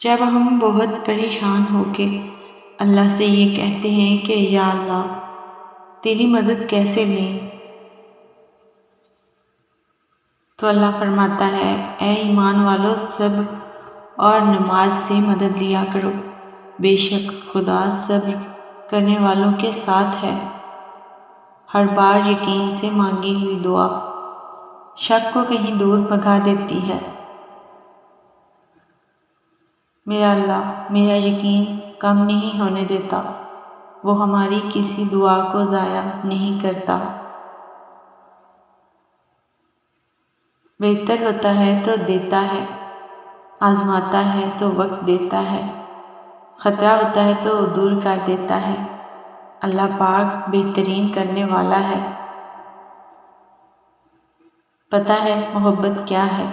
جب ہم بہت پریشان ہو کے اللہ سے یہ کہتے ہیں کہ یا اللہ تیری مدد کیسے لیں، تو اللہ فرماتا ہے اے ایمان والو صبر اور نماز سے مدد لیا کرو، بے شک خدا صبر کرنے والوں کے ساتھ ہے۔ ہر بار یقین سے مانگی ہوئی دعا شک کو کہیں دور بھگا دیتی ہے۔ میرا اللہ میرا یقین کم نہیں ہونے دیتا، وہ ہماری کسی دعا کو ضائع نہیں کرتا۔ بہتر ہوتا ہے تو دیتا ہے، آزماتا ہے تو وقت دیتا ہے، خطرہ ہوتا ہے تو دور کر دیتا ہے۔ اللہ پاک بہترین کرنے والا ہے۔ پتہ ہے محبت کیا ہے؟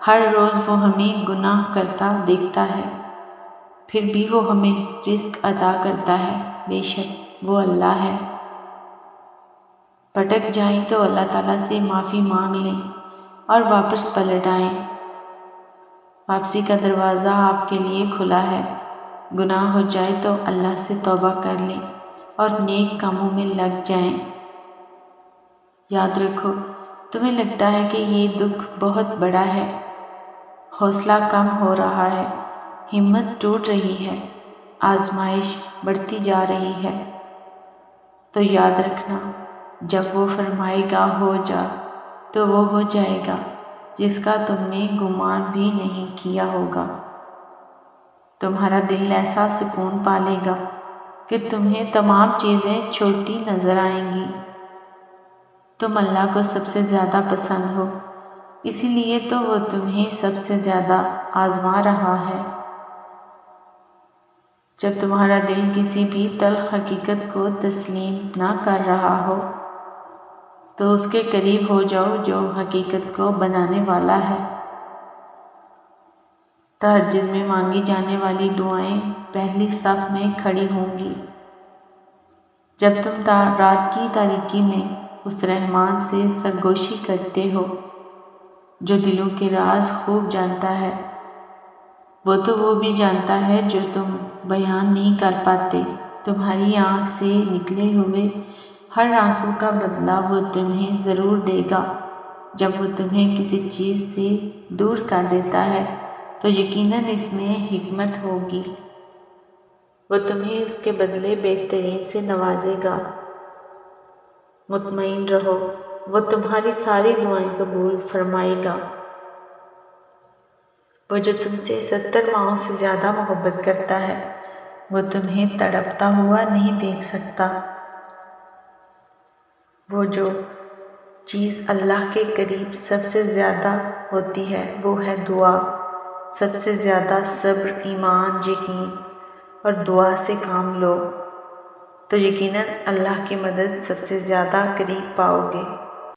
ہر روز وہ ہمیں گناہ کرتا دیکھتا ہے، پھر بھی وہ ہمیں رزق عطا کرتا ہے۔ بے شک وہ اللہ ہے۔ پھٹک جائیں تو اللہ تعالیٰ سے معافی مانگ لیں اور واپس پلٹ آئیں۔ واپسی کا دروازہ آپ کے لیے کھلا ہے۔ گناہ ہو جائے تو اللہ سے توبہ کر لیں اور نیک کاموں میں لگ جائیں۔ یاد رکھو تمہیں لگتا ہے کہ یہ دکھ بہت بڑا ہے، حوصلہ کم ہو رہا ہے، ہمت ٹوٹ رہی ہے، آزمائش بڑھتی جا رہی ہے، تو یاد رکھنا جب وہ فرمائے گا ہو جا تو وہ ہو جائے گا، جس کا تم نے گمان بھی نہیں کیا ہوگا۔ تمہارا دل ایسا سکون پا لے گا کہ تمہیں تمام چیزیں چھوٹی نظر آئیں گی۔ تم اللہ کو سب سے زیادہ پسند ہو، اسی لیے تو وہ تمہیں سب سے زیادہ آزما رہا ہے۔ جب تمہارا دل کسی بھی تلخ حقیقت کو تسلیم نہ کر رہا ہو تو اس کے قریب ہو جاؤ جو حقیقت کو بنانے والا ہے۔ تہجد میں مانگی جانے والی دعائیں پہلی صف میں کھڑی ہوں گی۔ جب تم رات کی تاریکی میں اس رحمان سے سرگوشی کرتے ہو جو دلوں کے راز خوب جانتا ہے، وہ بھی جانتا ہے جو تم بیان نہیں کر پاتے۔ تمہاری آنکھ سے نکلے ہوئے ہر آنسو کا بدلہ وہ تمہیں ضرور دے گا۔ جب وہ تمہیں کسی چیز سے دور کر دیتا ہے تو یقیناً اس میں حکمت ہوگی۔ وہ تمہیں اس کے بدلے بہترین سے نوازے گا۔ مطمئن رہو وہ تمہاری ساری دعائیں قبول فرمائے گا۔ وہ جو تم سے 70 ماؤں سے زیادہ محبت کرتا ہے وہ تمہیں تڑپتا ہوا نہیں دیکھ سکتا۔ وہ جو چیز اللہ کے قریب سب سے زیادہ ہوتی ہے وہ ہے دعا۔ سب سے زیادہ صبر، ایمان، یقین اور دعا سے کام لو تو یقیناً اللہ کی مدد سب سے زیادہ قریب پاؤ گے۔